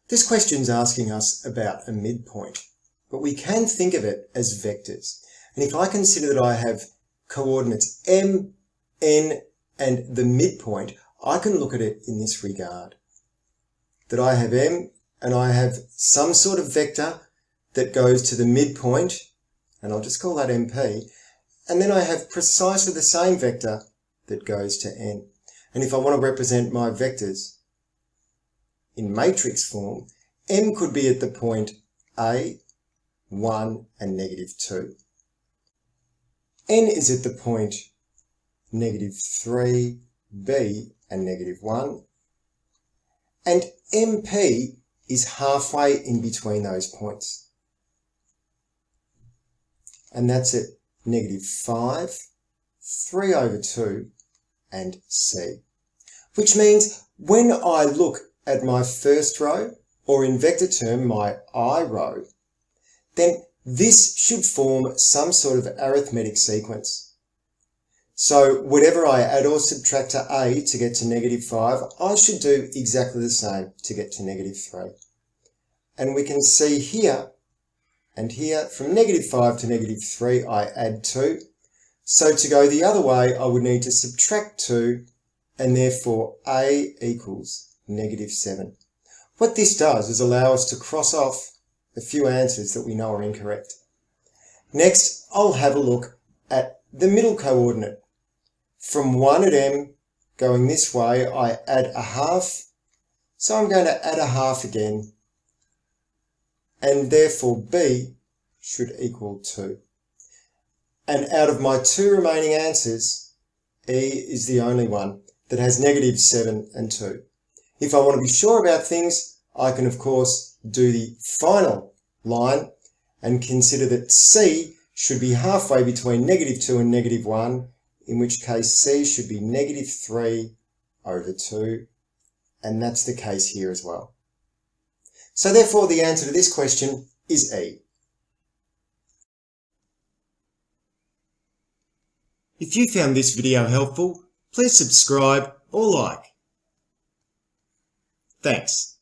This question's asking us about a midpoint, but we can think of it as vectors. And if I consider that I have coordinates m, n, and the midpoint, I can look at it in this regard. That I have m, and I have some sort of vector that goes to the midpoint, and I'll just call that MP, and then I have precisely the same vector that goes to n. And if I want to represent my vectors in matrix form, m could be at the point A, 1, and negative 2. N is at the point negative 3, B, and negative 1. And MP is halfway in between those points. And that's at negative 5, 3 over 2, and C. Which means when I look at my first row, or in vector term my I row, then this should form some sort of arithmetic sequence. So whatever I add or subtract to A to get to negative 5, I should do exactly the same to get to negative 3. And we can see here and here, from negative 5 to negative 3, I add 2. So to go the other way, I would need to subtract 2, and therefore A equals negative 7. What this does is allow us to cross off a few answers that we know are incorrect. Next, I'll have a look at the middle coordinate. From 1 at M, going this way, I add a half. So I'm going to add a half again. And therefore B should equal 2. And out of my two remaining answers, E is the only one that has negative 7 and 2. If I want to be sure about things, I can of course do the final line and consider that C should be halfway between negative 2 and negative 1, in which case C should be negative 3 over 2, and that's the case here as well. So therefore the answer to this question is E. If you found this video helpful, please subscribe or like. Thanks.